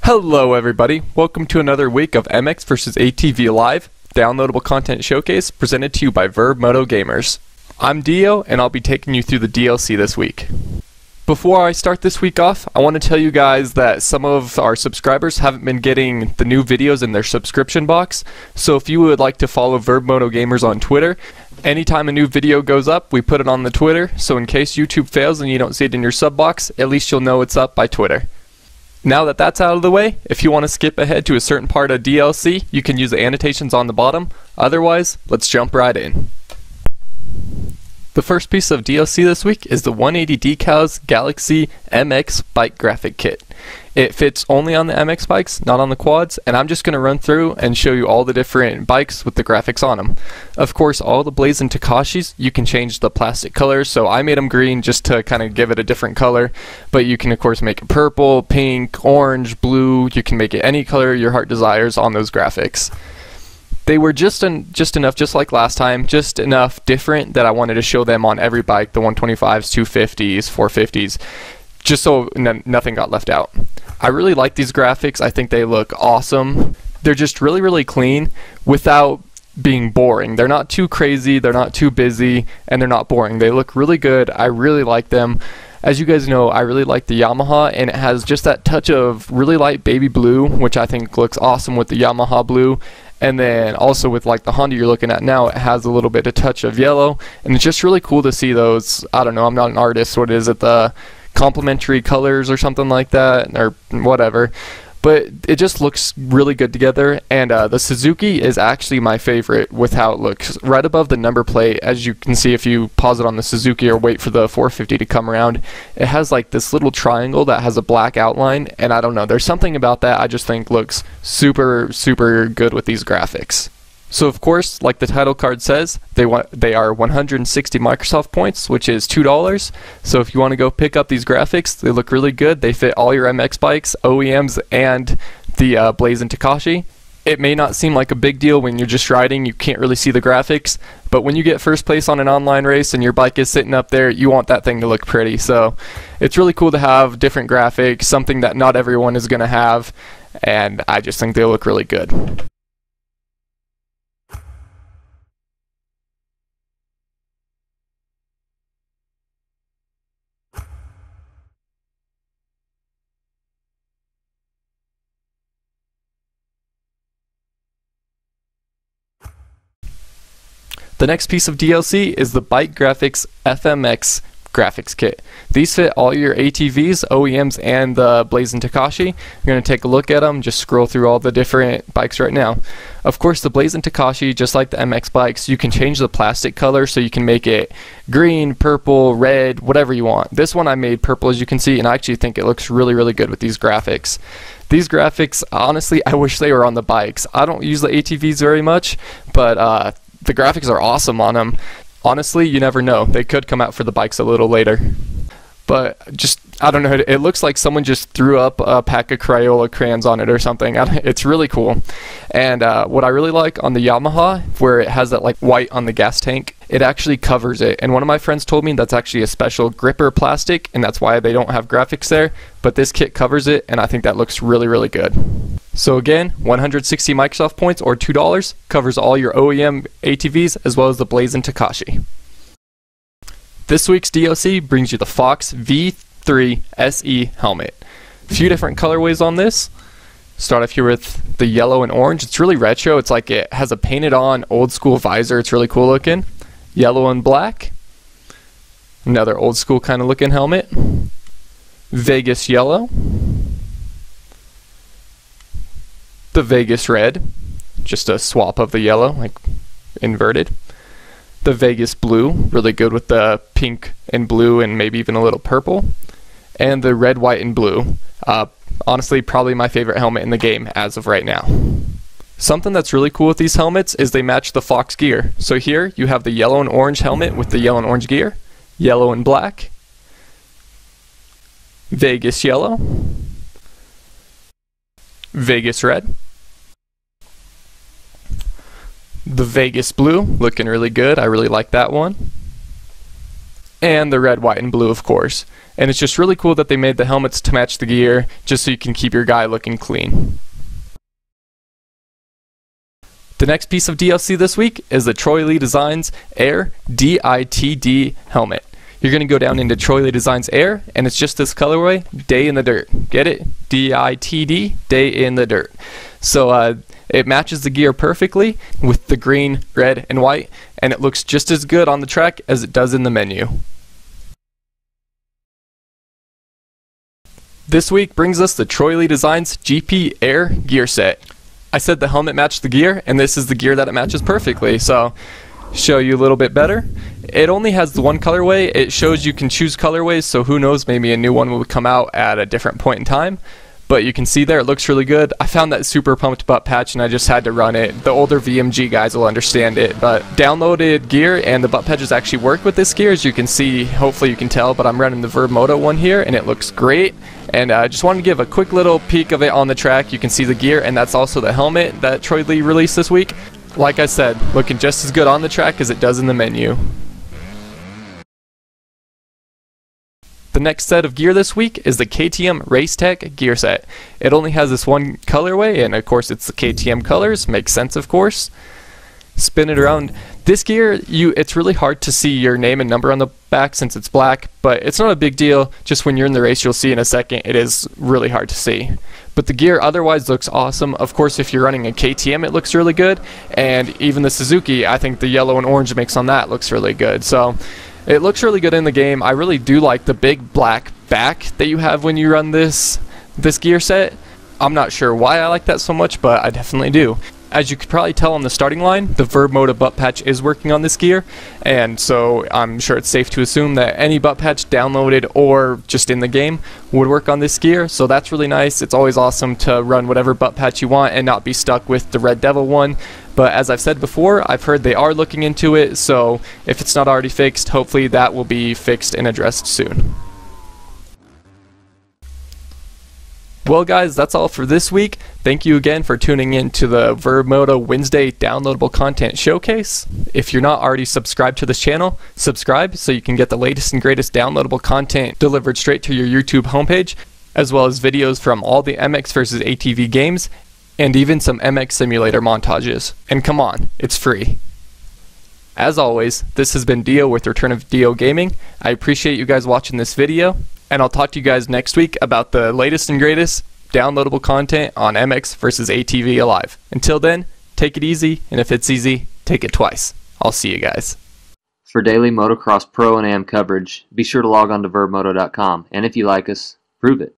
Hello everybody, welcome to another week of MX vs ATV Live, downloadable content showcase presented to you by vurbmotogamers. I'm Dio and I'll be taking you through the DLC this week. Before I start this week off, I want to tell you guys that some of our subscribers haven't been getting the new videos in their subscription box, so if you would like to follow vurbmotogamers on Twitter, anytime a new video goes up, we put it on the Twitter, so in case YouTube fails and you don't see it in your sub box, at least you'll know it's up by Twitter. Now that that's out of the way, if you want to skip ahead to a certain part of DLC, you can use the annotations on the bottom. Otherwise, let's jump right in. The first piece of DLC this week is the 180 Decals Galaxy MX BikeGraphix kit. It fits only on the MX bikes, not on the quads, and I'm just going to run through and show you all the different bikes with the graphics on them. Of course, all the Blaze and Takashis, you can change the plastic colors, so I made them green just to kind of give it a different color, but you can of course make it purple, pink, orange, blue, you can make it any color your heart desires on those graphics. They were just enough, just like last time, just enough different that I wanted to show them on every bike, the 125s, 250s, 450s, just so nothing got left out. I really like these graphics. I think they look awesome. They're just really clean without being boring. They're not too crazy, they're not too busy, and they're not boring. They look really good. I really like them. As you guys know, I really like the Yamaha, and it has just that touch of really light baby blue, which I think looks awesome with the Yamaha blue. And then also with like the Honda you're looking at now, it has a little bit of touch of yellow, and it's just really cool to see those. I don't know, I'm not an artist, what is it, the complementary colors or something like that, or whatever, but it just looks really good together. And the Suzuki is actually my favorite with how it looks. Right above the number plate, as you can see if you pause it on the Suzuki or wait for the 450 to come around, it has like this little triangle that has a black outline, and I don't know, there's something about that I just think looks super good with these graphics. So of course, like the title card says, they are 160 Microsoft points, which is $2. So if you want to go pick up these graphics, they look really good. They fit all your MX bikes, OEMs, and the Blaze and Takashi. It may not seem like a big deal when you're just riding, you can't really see the graphics, but when you get first place on an online race and your bike is sitting up there, you want that thing to look pretty. So it's really cool to have different graphics, something that not everyone is going to have, and I just think they look really good. The next piece of DLC is the BikeGraphix FMX graphics kit. These fit all your ATVs, OEMs, and the Blaze and Takashi. You're going to take a look at them, just scroll through all the different bikes right now. Of course, the Blaze and Takashi, just like the MX bikes, you can change the plastic color, so you can make it green, purple, red, whatever you want. This one I made purple, as you can see, and I actually think it looks really good with these graphics. These graphics, honestly, I wish they were on the bikes. I don't use the ATVs very much, but the graphics are awesome on them. Honestly, you never know. They could come out for the bikes a little later. But just, I don't know, it looks like someone just threw up a pack of Crayola crayons on it or something. It's really cool. And what I really like on the Yamaha, where it has that like white on the gas tank, it actually covers it. And one of my friends told me that's actually a special gripper plastic, and that's why they don't have graphics there. But this kit covers it, and I think that looks really good. So again, 160 Microsoft points or $2 covers all your OEM ATVs as well as the Blaze and Takashi. This week's DLC brings you the Fox V3 SE helmet. A few different colorways on this. Start off here with the yellow and orange. It's really retro. It's like it has a painted on old school visor. It's really cool looking. Yellow and black. Another old school kind of looking helmet. Vegas yellow. The Vegas red. Just a swap of the yellow, like inverted. The Vegas blue, really good with the pink and blue and maybe even a little purple. And the red, white, and blue. Honestly, probably my favorite helmet in the game as of right now. Something that's really cool with these helmets is they match the Fox gear. So here you have the yellow and orange helmet with the yellow and orange gear, yellow and black, Vegas yellow, Vegas red, the Vegas blue, looking really good. I really like that one. and the red, white, and blue, of course. And it's just really cool that they made the helmets to match the gear, just so you can keep your guy looking clean. The next piece of DLC this week is the Troy Lee Designs Air DitD helmet. You're going to go down into Troy Lee Designs Air, and it's just this colorway, Day in the Dirt. Get it? DitD, Day in the Dirt. So it matches the gear perfectly with the green, red, and white, and it looks just as good on the track as it does in the menu. This week brings us the Troy Lee Designs GP Air gear set. I said the helmet matched the gear, and this is the gear that it matches perfectly. So, show you a little bit better. It only has the one colorway. It shows you can choose colorways, so who knows, maybe a new one will come out at a different point in time. But you can see there, it looks really good. I found that super pumped butt patch, and I just had to run it. The older VMG guys will understand it, but downloaded gear and the butt patches actually work with this gear, as you can see. Hopefully you can tell, but I'm running the VurbMoto one here, and it looks great. And I just wanted to give a quick little peek of it on the track. You can see the gear, and that's also the helmet that Troy Lee released this week. Like I said, looking just as good on the track as it does in the menu. The next set of gear this week is the KTM RaceTech gear set. It only has this one colorway, and of course it's the KTM colors. Makes sense, of course. Spin it around. This gear, it's really hard to see your name and number on the back since it's black, but it's not a big deal. Just when you're in the race, you'll see in a second, it is really hard to see. But the gear otherwise looks awesome. Of course, if you're running a KTM, it looks really good, and even the Suzuki, I think the yellow and orange mix on that looks really good. So it looks really good in the game. I really do like the big black back that you have when you run this gear set. I'm not sure why I like that so much, but I definitely do. As you could probably tell on the starting line, the VurbMoto butt patch is working on this gear, and so I'm sure it's safe to assume that any butt patch downloaded or just in the game would work on this gear, so that's really nice. It's always awesome to run whatever butt patch you want and not be stuck with the Red Devil one. But as I've said before, I've heard they are looking into it, so if it's not already fixed, hopefully that will be fixed and addressed soon. Well guys, that's all for this week. Thank you again for tuning in to the VurbMoto Wednesday downloadable content showcase. If you're not already subscribed to this channel, subscribe so you can get the latest and greatest downloadable content delivered straight to your YouTube homepage, as well as videos from all the MX vs ATV games, and even some MX simulator montages. And come on, it's free. As always, this has been Dio with Return of Dio Gaming. I appreciate you guys watching this video, and I'll talk to you guys next week about the latest and greatest downloadable content on MX vs ATV Alive. Until then, take it easy, and if it's easy, take it twice. I'll see you guys. For daily motocross pro and am coverage, be sure to log on to vurbmoto.com, and if you like us, prove it.